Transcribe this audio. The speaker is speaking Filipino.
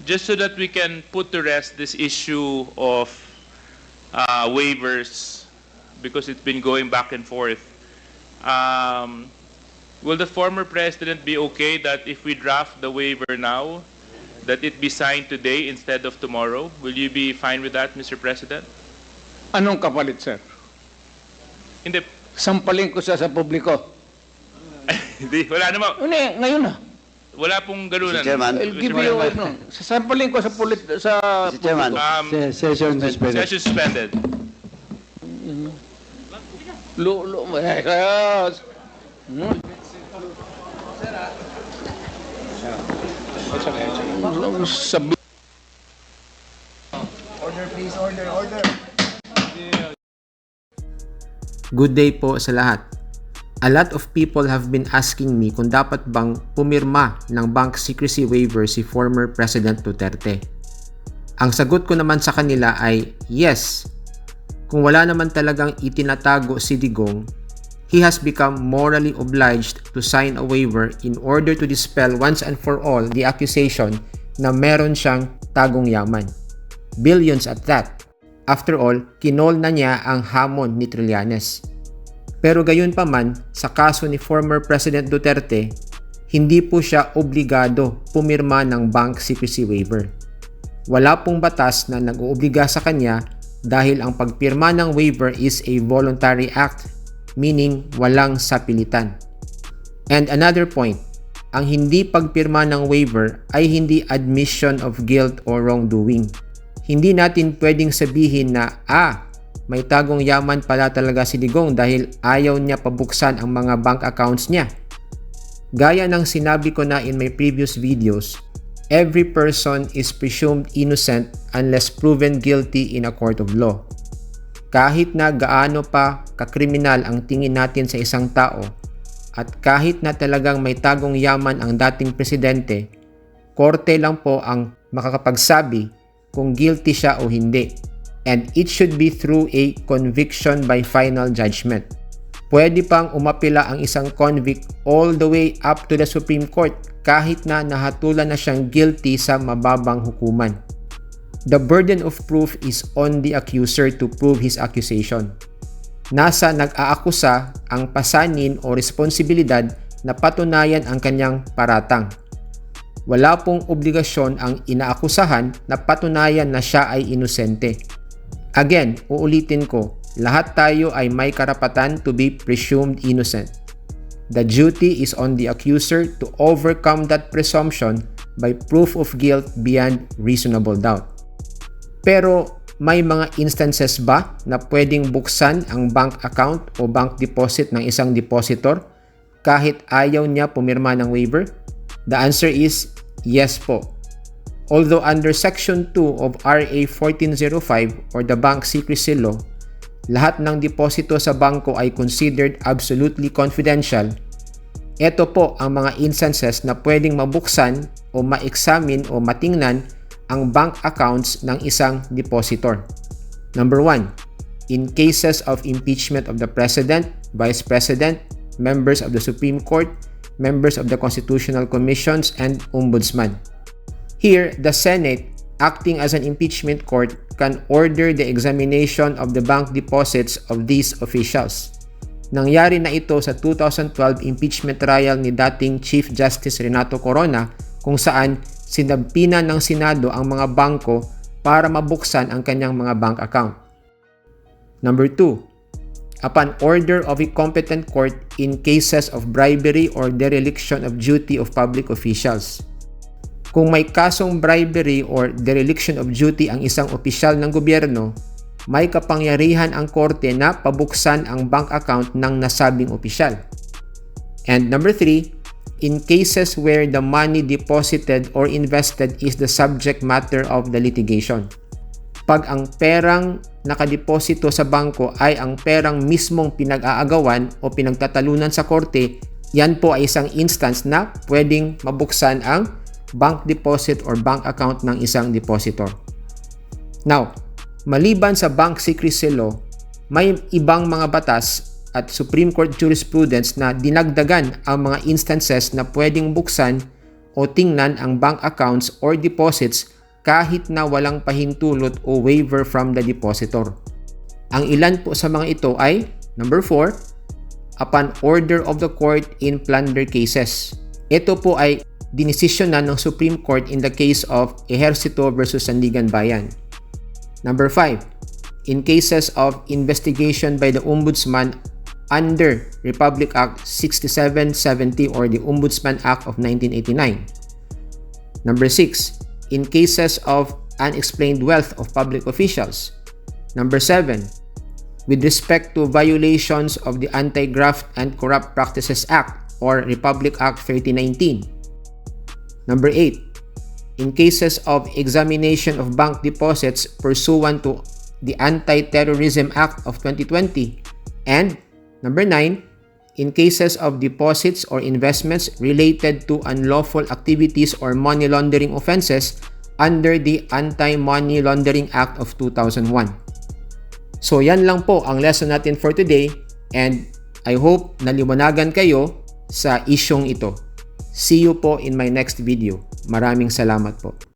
just so that we can put to rest this issue of waivers, because it's been going back and forth. Will the former president be okay that if we draft the waiver now, that it be signed today instead of tomorrow? Will you be fine with that, Mr. President? Anong kapalit, sir? Hindi, Sampalin ko siya sa publiko. hindi, wala naman. Ngayon na. Wala pong ganunan. Mr. Chairman. I'll give you, sasampalin ko sa Mr. Chairman. Session suspended. Session suspended. Sabi. Good day po sa lahat. A lot of people have been asking me kung dapat bang pumirma ng bank secrecy waiver si former President Duterte. Ang sagot ko naman sa kanila ay yes. Kung wala naman talagang itinatago si Digong, he has become morally obliged to sign a waiver in order to dispel once and for all the accusation na meron siyang tagong yaman. Billions at that. After all, kinol na niya ang hamon ni Trillanes. Pero gayon pa man, sa kaso ni former President Duterte, hindi po siya obligado pumirma ng bank secrecy waiver. Wala pong batas na nag-oobliga sa kanya dahil ang pagpirma ng waiver is a voluntary act, meaning walang sapilitan. And another point, ang hindi pagpirma ng waiver ay hindi admission of guilt or wrongdoing. Hindi natin pwedeng sabihin na, may tagong yaman pala talaga si Digong dahil ayaw niya pabuksan ang mga bank accounts niya. Gaya ng sinabi ko na in my previous videos, every person is presumed innocent unless proven guilty in a court of law. Kahit na gaano pa kakriminal ang tingin natin sa isang tao, at kahit na talagang may tagong yaman ang dating presidente, korte lang po ang makakapagsabi kung guilty siya o hindi. And it should be through a conviction by final judgment. Pwede pang umapila ang isang convict all the way up to the Supreme Court kahit na nahatulan na siyang guilty sa mababang hukuman. The burden of proof is on the accuser to prove his accusation. Nasa nag-aakusa ang pasanin o responsibilidad na patunayan ang kanyang paratang. Wala pong obligasyon ang inaakusahan na patunayan na siya ay inosente. Again, uulitin ko, lahat tayo ay may karapatan to be presumed innocent. The duty is on the accuser to overcome that presumption by proof of guilt beyond reasonable doubt. Pero may mga instances ba na pwedeng buksan ang bank account o bank deposit ng isang depositor kahit ayaw niya pumirma ng waiver? The answer is yes po. Although under Section 2 of RA 1405 or the Bank Secrecy Law, lahat ng deposito sa bangko ay considered absolutely confidential, ito po ang mga instances na pwedeng mabuksan o ma-examine o matingnan ang bank accounts ng isang depositor. Number 1, in cases of impeachment of the President, Vice President, members of the Supreme Court, members of the Constitutional Commissions, and Ombudsman. Here, the Senate, acting as an impeachment court, can order the examination of the bank deposits of these officials. Nangyari na ito sa 2012 impeachment trial ni dating Chief Justice Renato Corona kung saan sinabpina ng Senado ang mga bangko para mabuksan ang kanyang mga bank account. Number 2, upon order of a competent court in cases of bribery or dereliction of duty of public officials. Kung may kasong bribery or dereliction of duty ang isang opisyal ng gobyerno, may kapangyarihan ang korte na pabuksan ang bank account ng nasabing opisyal. And number 3, in cases where the money deposited or invested is the subject matter of the litigation. Pag ang perang nakadeposito sa bangko ay ang perang mismong pinag-aagawan o pinagtatalunan sa korte, yan po ay isang instance na pwedeng mabuksan ang bank deposit or bank account ng isang depositor. Now, maliban sa bank secrecy law, may ibang mga batas at Supreme Court jurisprudence na dinagdagan ang mga instances na pwedeng buksan o tingnan ang bank accounts or deposits kahit na walang pahintulot o waiver from the depositor. Ang ilan po sa mga ito ay number 4, upon order of the court in plunder cases. Ito po ay dinesisyonan ng Supreme Court in the case of Ejercito versus Sandigan Bayan. Number 5, in cases of investigation by the Ombudsman under Republic Act 6770 or the Ombudsman Act of 1989. Number 6, in cases of unexplained wealth of public officials. Number 7, with respect to violations of the Anti-Graft and Corrupt Practices Act or Republic Act 3019. Number 8, in cases of examination of bank deposits pursuant to the Anti-Terrorism Act of 2020. And number 9, in cases of deposits or investments related to unlawful activities or money laundering offenses under the Anti-Money Laundering Act of 2001. So yan lang po ang lesson natin for today, and I hope naliwanagan kayo sa isyong ito. See you po in my next video. Maraming salamat po.